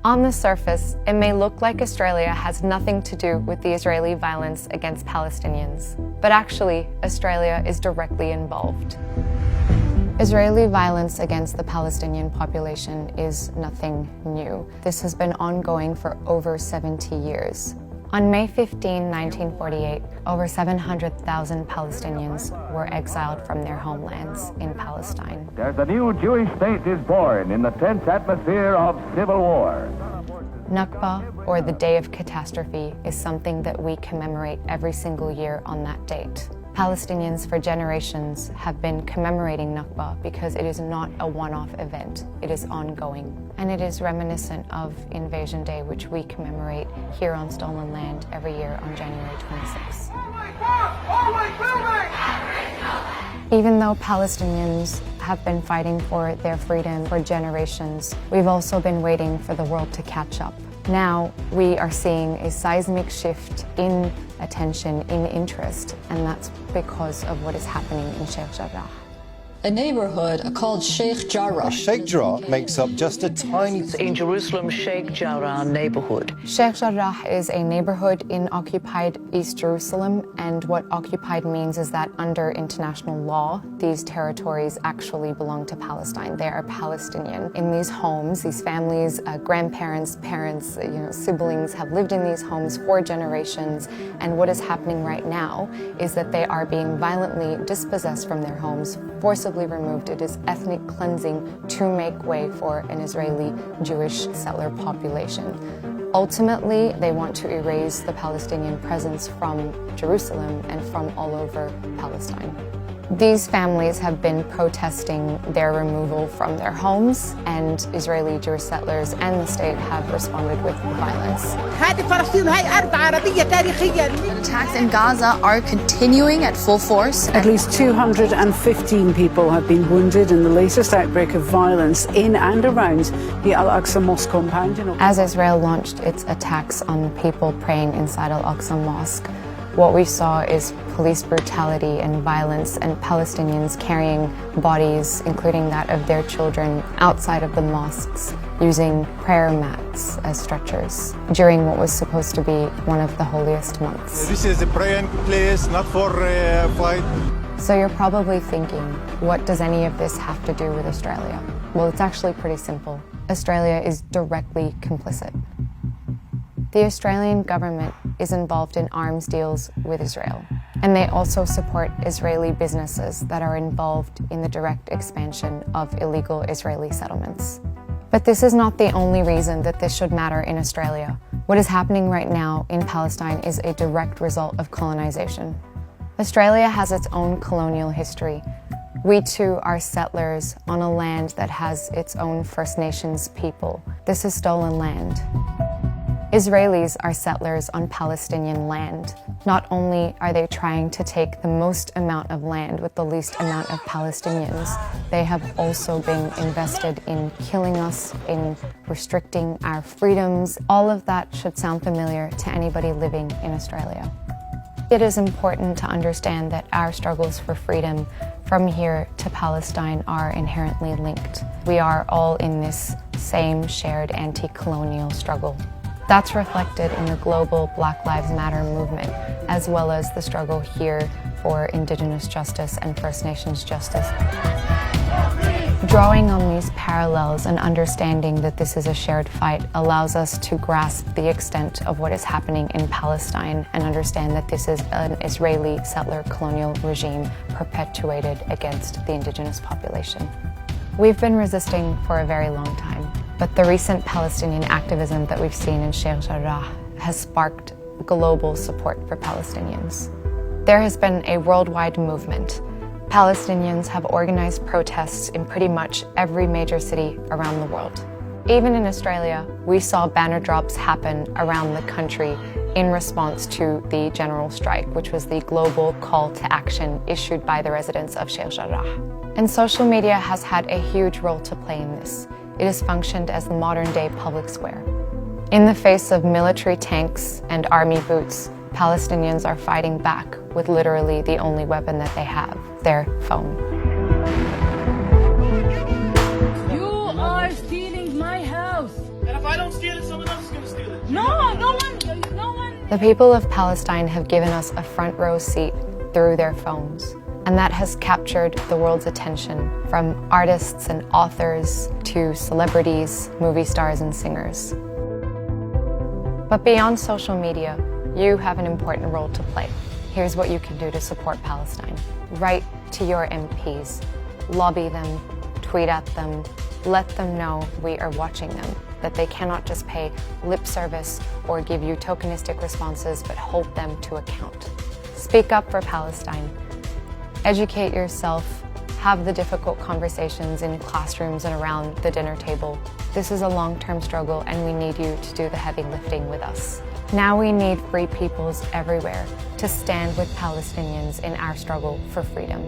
On the surface, it may look like Australia has nothing to do with the Israeli violence against Palestinians, but actually, Australia is directly involved. Israeli violence against the Palestinian population is nothing new. This has been ongoing for over 70 years. On May 15, 1948, over 700,000 Palestinians were exiled from their homelands in Palestine. There's a new Jewish state is born in the tense atmosphere of civil war. Nakba, or the Day of Catastrophe, is something that we commemorate every single year on that date. Palestinians for generations have been commemorating Nakba because it is not a one-off event, it is ongoing. And it is reminiscent of Invasion Day, which we commemorate here on stolen land every year on January 26th. Even though Palestinians have been fighting for their freedom for generations, we've also been waiting for the world to catch up. Now we are seeing a seismic shift in attention, in interest, and that's because of what is happening in Sheikh Jarrah. A neighborhood called Sheikh Jarrah. Sheikh Jarrah makes up just a tiny... in Jerusalem, Sheikh Jarrah neighborhood. Sheikh Jarrah is a neighborhood in occupied East Jerusalem, and what occupied means is that under international law, these territories actually belong to Palestine. They are Palestinian. In these homes, these families, grandparents, parents, siblings have lived in these homes for generations, and what is happening right now is that they are being violently dispossessed from their homes, forcibly removed. It is ethnic cleansing to make way for an Israeli Jewish settler population. Ultimately, they want to erase the Palestinian presence from Jerusalem and from all over Palestine. These families have been protesting their removal from their homes, and Israeli Jewish settlers and the state have responded with violence. The attacks in Gaza are continuing at full force. At least 215 people have been wounded in the latest outbreak of violence in and around the Al-Aqsa Mosque compound. As Israel launched its attacks on people praying inside Al-Aqsa Mosque, what we saw is police brutality and violence, and Palestinians carrying bodies, including that of their children, outside of the mosques using prayer mats as stretchers during what was supposed to be one of the holiest months. This is a praying place, not for fight. So you're probably thinking, what does any of this have to do with Australia? Well, it's actually pretty simple. Australia is directly complicit. The Australian government is involved in arms deals with Israel, and they also support Israeli businesses that are involved in the direct expansion of illegal Israeli settlements. But this is not the only reason that this should matter in Australia. What is happening right now in Palestine is a direct result of colonization. Australia has its own colonial history. We too are settlers on a land that has its own First Nations people. This is stolen land. Israelis are settlers on Palestinian land. Not only are they trying to take the most amount of land with the least amount of Palestinians, they have also been invested in killing us, in restricting our freedoms. All of that should sound familiar to anybody living in Australia. It is important to understand that our struggles for freedom from here to Palestine are inherently linked. We are all in this same shared anti-colonial struggle. That's reflected in the global Black Lives Matter movement, as well as the struggle here for Indigenous justice and First Nations justice. Drawing on these parallels and understanding that this is a shared fight allows us to grasp the extent of what is happening in Palestine and understand that this is an Israeli settler colonial regime perpetuated against the Indigenous population. We've been resisting for a very long time, but the recent Palestinian activism that we've seen in Sheikh Jarrah has sparked global support for Palestinians. There has been a worldwide movement. Palestinians have organized protests in pretty much every major city around the world. Even in Australia, we saw banner drops happen around the country in response to the general strike, which was the global call to action issued by the residents of Sheikh Jarrah. And social media has had a huge role to play in this. It has functioned as the modern-day public square. In the face of military tanks and army boots, Palestinians are fighting back with literally the only weapon that they have, their phone. You are stealing my house! And if I don't steal steal it, someone else is going to steal it. No one. The people of Palestine have given us a front row seat through their phones, and that has captured the world's attention, from artists and authors to celebrities, movie stars and singers. But beyond social media, you have an important role to play. Here's what you can do to support Palestine. Write to your MPs, lobby them, tweet at them, let them know we are watching them, that they cannot just pay lip service or give you tokenistic responses, but hold them to account. Speak up for Palestine. Educate yourself. Have the difficult conversations in classrooms and around the dinner table. This is a long-term struggle, and we need you to do the heavy lifting with us. Now we need free peoples everywhere to stand with Palestinians in our struggle for freedom.